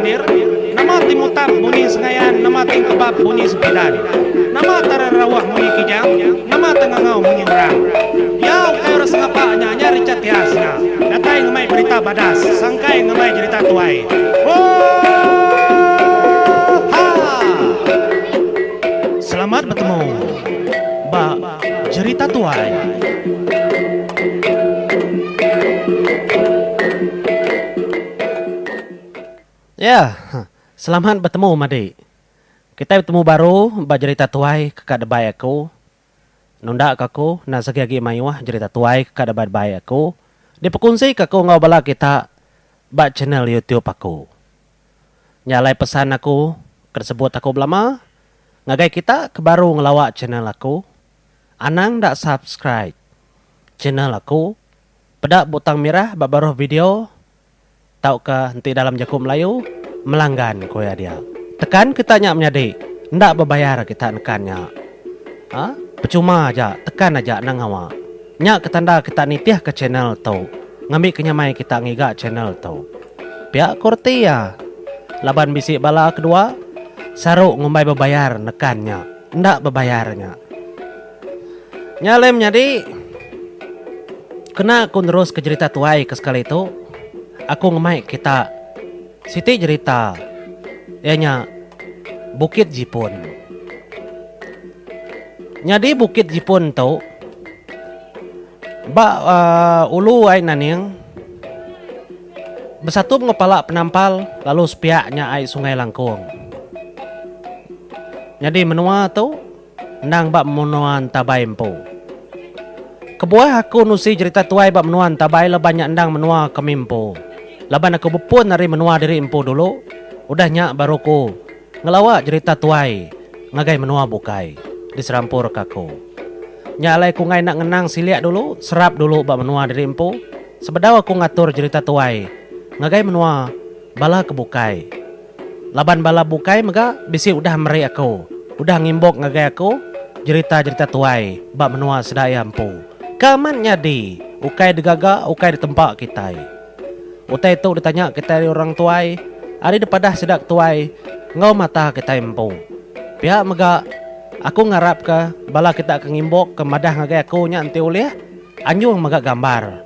hadir. Nama timutap bunyi sengayan, nama tingkebab bunyi sepidan. Nama tararawah bunyi kijang, nama tengangau bunyi merang. Ya ukai rasa ngapaknya, nyari cat hiasnya. Datai ngemai berita badas, sangkai ngemai cerita tuai. Selamat bertemu, Mbak Cerita Tuai. Ya, selamat bertemu, Madi. Kita bertemu baru, Mbak Cerita Tuai kakak debai aku. Nunda aku, na segi mayuah Cerita Tuai kakak debai aku. Diperkongsi aku ngau bala kita, Mbak channel YouTube aku. Nyalai pesan aku, tersebut aku belama. Ngagai kita kebaru ngelawak channel aku. Anang dak subscribe channel aku. Pedak butang merah babaruh video. Taukah nanti dalam Jaku Melayu melanggan koya dia. Tekan kita nyak menjadi. Ndak berbayar kita nekannya. Percuma aja, tekan aja nang hawa. Nyak ketanda kita nitiah ke channel tu. Ngambil kenyamai kita ngigak channel tu. Pihak kurti ya. Laban bisik bala kedua. Saruk ngumbai berbayar nekannya. Ndak berbayarnya. Nyalem jadi. Kena aku terus ke Cerita Tuai ke sekali itu. Aku ngemai kita. Siti cerita. Ianya Bukit Jipun. Jadi Bukit Jipun tu. Ulu ai naning. Bersatu ngepala penampal. Lalu sepiaknya ai Sungai Langkung. Jadi menua tu nang bab menuan tabai empu. Kebuah aku nusi Cerita Tuai bab menuan tabai le banyak ndang menua kemimpu. Laban aku bepun dari menua diri empu dulu. Udah nyak baru ku ngelawak Cerita Tuai ngagai menua bukai di serampur kaku. Nyalai ku ngai nak ngenang siliak dulu, serap dulu bab menua diri empu. Sebedau aku ngatur Cerita Tuai ngagai menua bala kebukai. Laban bala bukai mega bisi udah meri aku. Udah ngimbok ngagai aku cerita-cerita tuai bab menua sedaya empu. Kaman nyadi ukai degaga ukai di tempat kita. Utai itu ditanya kita dari orang tuai. Ari depadah sedak tuai ngau mata kita empu. Pihak mega aku ngarap ke bala kita ke ngimbok ke madah ngagai aku nya enti ulih. Anjung mega gambar.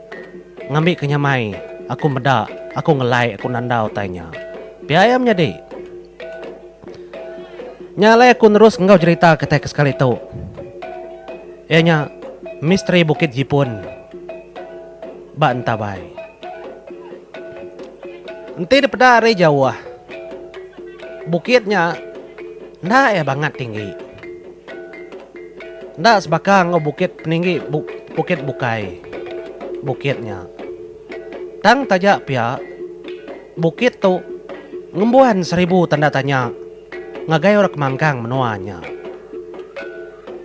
Ngambil kenyamai. Aku medak, aku ngelai, aku nandau tanya. Pihak ayam nyadi. Nyalai aku terus engkau cerita ketek sekali tu. Ianya misteri Bukit Jipun. Ba entabai. Enti daripada hari jauh. Bukitnya ndak ya banget tinggi. Ndak sebakang ngau bukit peninggi bukit bukai. Bukitnya. Tang tajak pihak. Bukit tu ngembuhan 1000 tanda tanya. Ngagai orang kemangkang menuanya.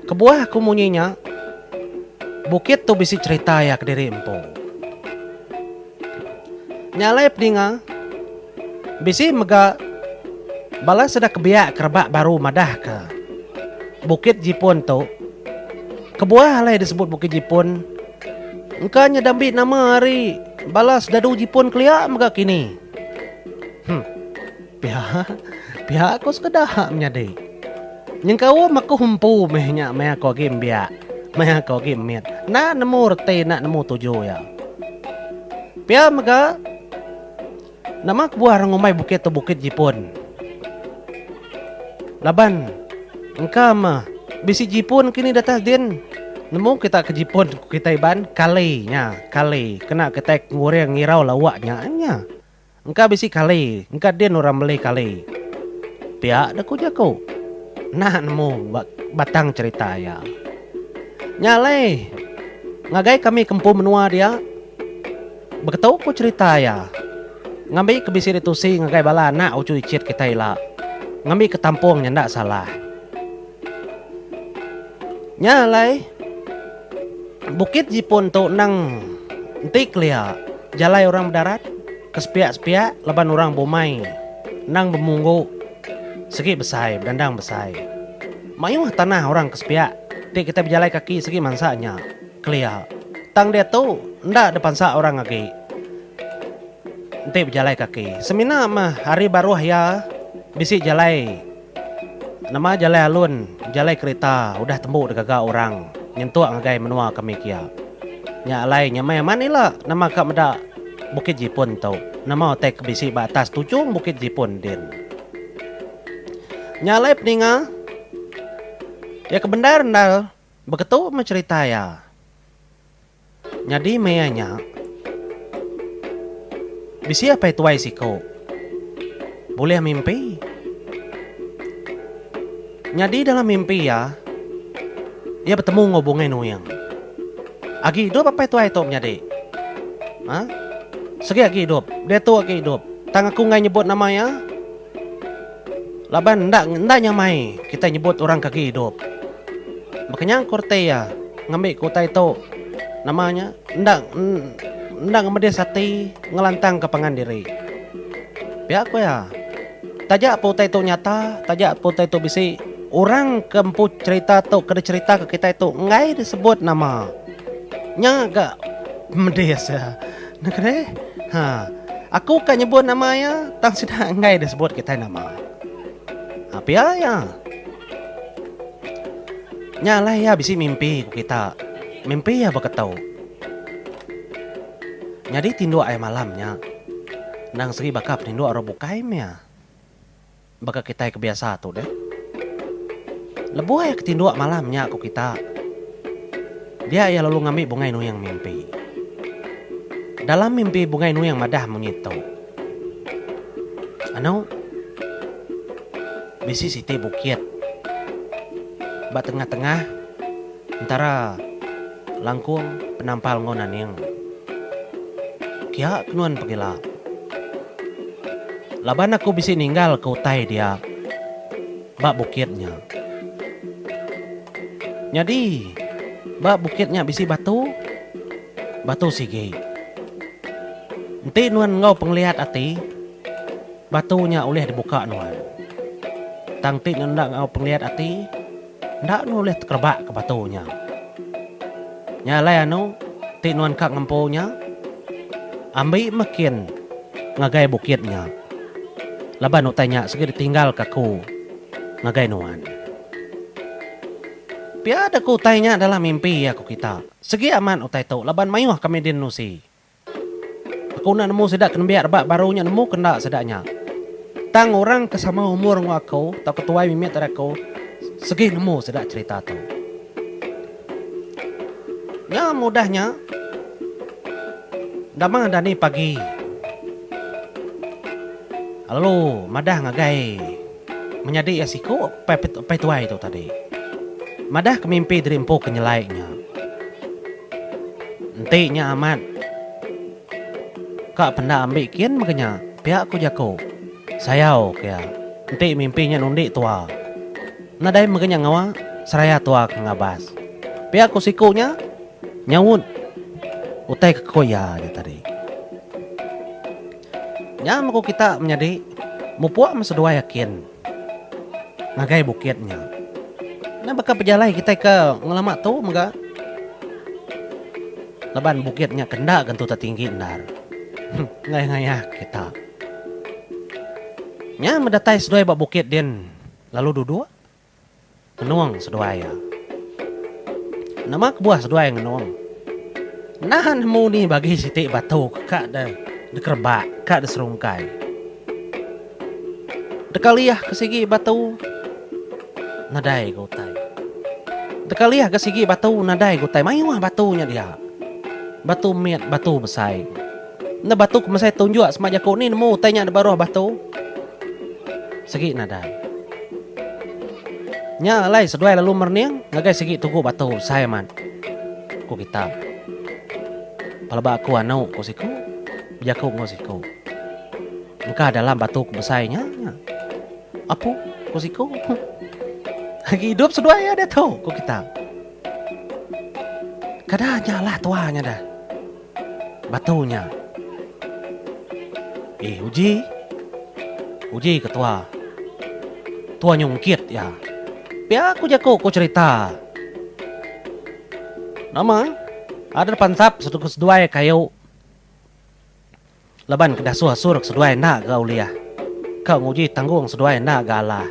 Kebuah kumunyinya. Bukit tu bisi cerita ya ke diri empu. Nyalai pedinga. Bisi mega. Bala sudah kebiak kerbak baru madah ke. Bukit Jipun tu. Kebuah halai disebut Bukit Jipun. Engkanya dambit nama hari. Bala sedadu Jipun keliak mega kini. Pihak aku sekedah menyadi. Yang kau maku humpu mehnya meh aku game biak. Meh aku game mit. Nak nemu rete nak nemu tujuh ya. Pihak mega. Nama kebuah rangumai bukit tu Bukit Jipun. Laban. Engkau mah. Bisi Jipun kini datang din. Nemu kita ke Jipun kita iban kali nya kali. Kena kita ngurang ngirau lawaknya nya. Engkau bisi kali. Engkau din orang beli kali. Pihak dah ku jago. Nah nemu batang cerita ya. Nyalai. Ngagai kami kempu menua dia. Begitu ku cerita ya. Ngambil kebisi ditusi ngagai bala nak ucu icit kita ila. Ngambil ke tampungnya ndak salah. Nyalai. Bukit Jipun tu nang entik lia. Jalai orang mendarat. Kesepiak-sepiak leban orang bomai. Nang bermunggu. Segi besai, dandang besai. Mayuh tanah orang kesepiak. Dik kita berjalai kaki segi mansanya. Kelia. Tang dia tu ndak depan sa orang lagi. ente berjalai kaki. Semina mah hari baru ya bisi jalai. Nama jalai alun, jalai kereta, udah tembuk degaga orang. Nyentuak ngagai menua kami kia. Nya alai nya mai manila nama kak meda Bukit Jipun tau. Nama otek bisi batas tujung Bukit Jipun din. Nya alai peninga. Ya kebenaran dah begitu mencerita ya. Jadi mayanya bisi apa itu ai siko? Boleh mimpi. Jadi dalam mimpi ya, ia bertemu ngobongin uyang. Agi hidup apa itu ai to nyadi? Hah? Segi agi hidup, dia tu agi hidup. Tang aku ngai nyebut namanya. Laban ndak nyamai kita nyebut orang kaki hidup. Makanya korte ya ngambil kota itu namanya ndak ngambil sati ngelantang ke pangandiri. Pihak aku ya. Tajak pota itu nyata, tajak pota itu bisi orang kempu cerita tu kena cerita ke kita itu ngai disebut nama. Nya agak medes ya. Nak aku kan nyebut namanya tang sudah ngai disebut kita nama. Apa ya? Nyala ya bisi mimpi kita. Mimpi ya bakatau. Jadi tindu ay malamnya. Nang segi bakap tindu aro bukaim ya. Baka kita kebiasa tu deh. Lebu ay ketindu malamnya aku kita. Dia ya lalu ngambil bungai nu yang mimpi. Dalam mimpi bungai nu yang madah menyitu. Ano? Bisi siti bukit. Ba tengah-tengah antara langkung penampal ngonan yang kia kenuan pagila. Laban aku bisi ninggal ke utai dia bak bukitnya. Jadi bak bukitnya bisi batu sige. Nanti nuan ngau penglihat ati batunya oleh dibuka nuan. Tangti ndak ngau penglihat ati ndak nu oleh terbak ke batunya. Nyalai anu ti nuan kak ngempunya ambil makin ngagai bukitnya. Laban nu tanya segi ditinggal kaku ngagai nuan. Piada ku tanya dalam mimpi ya ku kita. Segi aman utai tu laban mayuh kami din nusi. Aku nak nemu sedak kena biar bak barunya nemu kena sedaknya. Tang orang kesama umur ng aku tak ketuai mimit aku segi nemu sedak cerita tu. Ya mudahnya damang dani pagi. Lalu madah ngagai menjadi asiku pai tuai itu tadi. Madah kemimpi derimpo kenyelaiknya. Entinya amat. Kak pernah ambil kian makanya pihak aku jago. Sayau kaya. Enti mimpinya nundi tua. Nadai makanya ngawa seraya tua ke ngabas. Pihak aku sikunya nyawut. Utai ke koya dia tadi. Nyam aku kita menjadi mupuak masedua yakin. Ngagai bukitnya. Nah bakal pejalai kita ke ngelamak tu enggak. Leban bukitnya kendak gantu tertinggi ndar. Ngayah kita. Nya mendatai sedoi bak bukit din. Lalu duduk. Ngenuang sedoi ya. Nama kebuah sedoi ngenuang. Nahan mu ni bagi sitik batu kak dah dikerbak kak dah serungkai. Dekaliah kesigi batu. Nadai gotai. Dekaliah kesigi batu nadai gotai. Mayuah batunya dia. Batu miat batu besai. Na batu kemasai tunjuk semaja kau ni nemu tanya ada baruah batu. Segi nadai. Nya lai seduai lalu merniang ngagai segi tuku batu saya man. Ku kita. Palaba aku anau ku siku. Bijaku ngosiku. Engkau dalam batu besainya. Apa ku siku? Lagi hidup seduai ada tahu ku kita. Kadanya lah tuanya dah. Batunya. Uji ketua. Tua nyungkit ya. Biar aku jago ku cerita. Nama ada pansap satu kedua kayu. Laban kedah suruh seduai nak kau liah. Kau nguji tanggung seduai nak galah.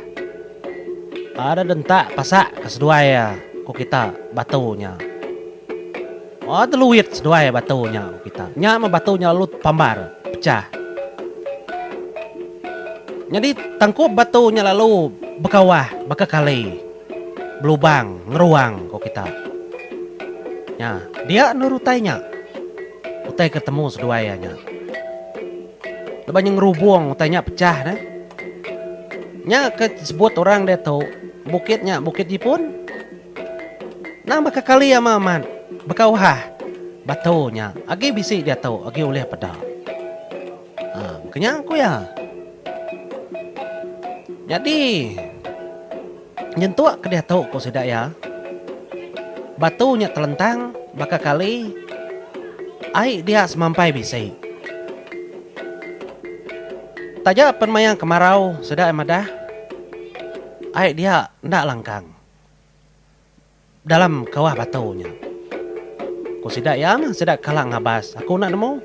Ada dentak pasak ke seduai ku kita batunya. Oh teluit seduai batunya ku kita. Nya mah batunya lalu pambar, pecah. Jadi tangkup batunya lalu bekawah, bekakali, belubang, ngeruang ku kita. Ya, dia nurutainya. Utai ketemu seduainya. Lepas yang ngerubung utainya pecah nah. Nya kesebut orang dia tahu bukitnya bukit Jepun. Nang bekakali ya maman, bekawah batunya. Agi bisi dia tahu, agi oleh pada. Kenyang aku ya. Jadi nyentuak ke dia tahu kau sedak ya. Batunya telentang bekakali. Ai dia semampai bisi. Taja penmayang kemarau sedak madah. Ai dia ndak langkang dalam kawah batunya. Ku sidak ya mah sidak kalak ngabas. Aku nak nemu.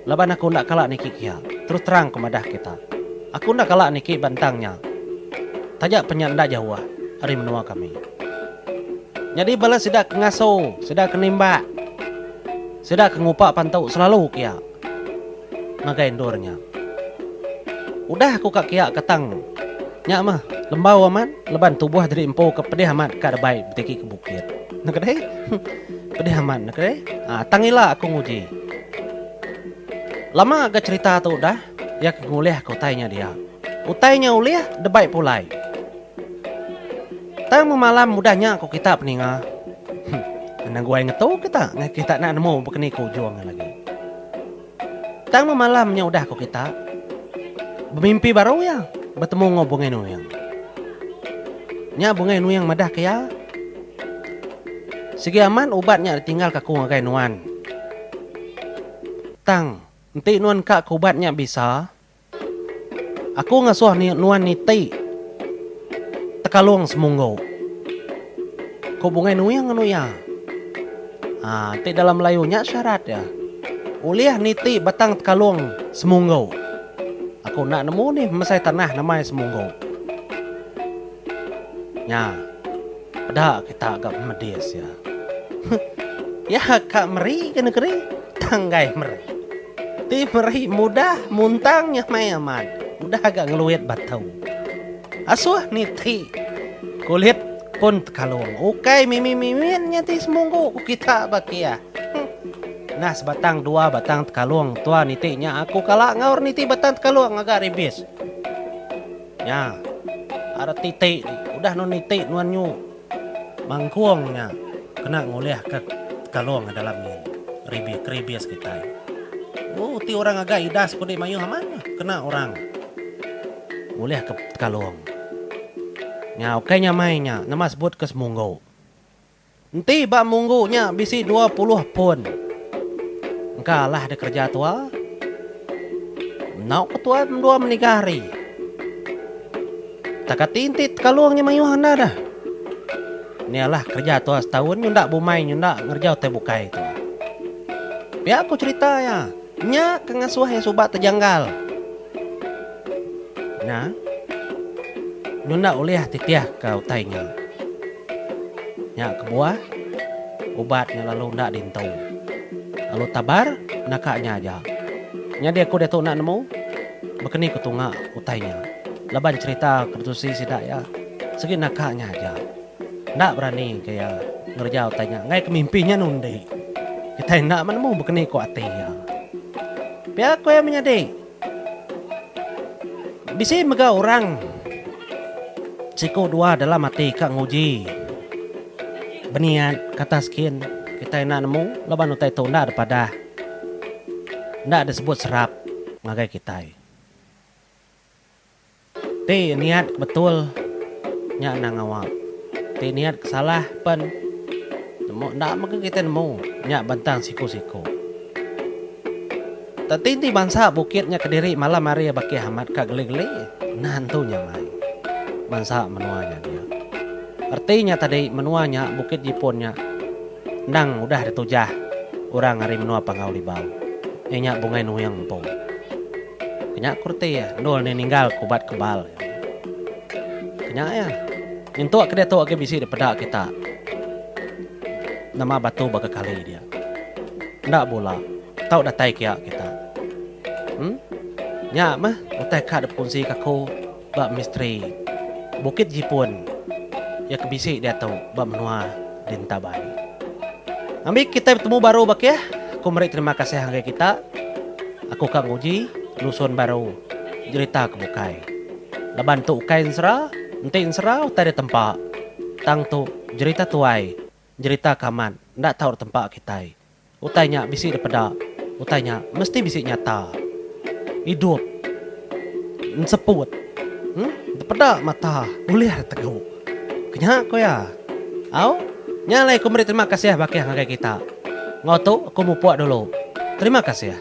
Laban aku ndak kalak niki kia. Terus terang ke madah kita. Aku ndak kalak niki bantangnya. Taja penyak ndak jauh hari menua kami. Jadi balas sidak ngaso, sidak kenimba. Sidak ngupak pantau selalu kia. Ngagai endornya. Udah aku kak kia ketang. Nyak mah lembau aman, leban tubuh dari empo ke pedih amat ka debai betiki ke bukit. Nak deh. Pedih aman nak deh. Tangila aku nguji. Lama agak cerita tu dah, ya ngulih aku tanya dia. Utainya ulih debai pulai. Tang malam mudahnya aku kita peninga. Nang gua ngetau kita nak nemu bekeni ku juang lagi. Tang malamnya udah aku kita. Bermimpi baru ya. Bertemu ngobongin nuyang. Nya bongin nuyang madah kaya. Segi aman ubatnya tinggal kaku ngagai nuan. Tang, nanti nuan kak ubatnya bisa. Aku ngasuh ni nuan niti. Tekalung semunggo. Kau bongin nuyang anu ya. Nanti dalam layunya syarat ya. Uliah niti batang tekalung semunggo. Aku nak nemu nih mesai tanah namanya semunggo. Ya, pada kita agak medis ya. Ya kak meri ke negeri tanggai meri. Ti meri mudah muntangnya mayaman. Udah agak ngeluit batau. Asuh niti kulit pun kalung. Ukai mimi-miminnya ti semunggo kita bakia. Nah sebatang dua batang tekalung tua nitinya aku kalak ngaur niti batang tekalung agak ribis. Ya, ada titik udah non niti nuan nyu mangkuangnya kena ngoleh ke tekalung dalamnya ribis kita. Ti orang agak idas kode mayu haman kena orang ngoleh ke tekalung. Ya oke nya mainnya nama sebut ke semunggo. Nanti bak munggunya bisi 20 pun. Kalah ada kerja tua. Nak ketua dua menigari. Tak tintit kaluangnya mayuhan dah. Nialah kerja tua setahun nyundak bumai nyundak ngerjau teh bukai itu. Biar aku cerita ya. Nya kengasuh yang subat terjanggal. Nah. Nyundak uliah titiah kau tainya. Nya kebuah. Ubatnya lalu ndak dintau. Lalu tabar nakaknya aja. Nya dia aku detok nak nemu. Bekeni ketunga utainya. Laban cerita kertusi sidak ya. Segi nakaknya aja. Ndak berani kayak ngerja utainya. Ngai kemimpinya nundi. Kita nak menemu bekeni ku ati ya. Biar aku yang menyadi. Bisi mega orang. Siku dua dalam hati kak nguji. Beniat kata skin. Kita nak nemu laban utai tu ndak daripada ndak ada sebut serap ngagai kita. Ti niat betul nya nang awak. Ti niat salah pen nemu ndak maka kita nemu nya bantang siku-siku. Tatinti bangsa bukitnya Kediri malam hari baki Ahmad ka geli-geli nantunya mai. Bangsa menuanya dia. Artinya tadi menuanya bukit Jepunnya Nang udah ditujah orang hari menua pangau libau. Nya bungai nuyang po. Kenya kurti ya, nol ni ninggal kubat kebal. Kenya ya. Itu ak dia tu ak bisi daripada kita. Nama batu baga kali dia. Ndak bola. Tau datai kia kita. Nya mah utai ka de punsi kako ba misteri. Bukit Jipun. Ya kebisi dia tu ba menua din tabai. Ambil kita bertemu baru bak ya. Aku meri terima kasih hangga kita. Aku Kang Uji, lusun baru. Cerita kebukai. Laban tu ukai insra, ente insra utai di tempat. Tang tu cerita tuai, cerita kaman, ndak tahu tempat kita. Utainya bisi daripada, utainya mesti bisi nyata. Hidup, seput, daripada mata, uliar teguh. Kenyak ko ya, au, nyalai aku beri terima kasih bagi hangga kita. Ngoto, aku mau puak dulu. Terima kasih ya.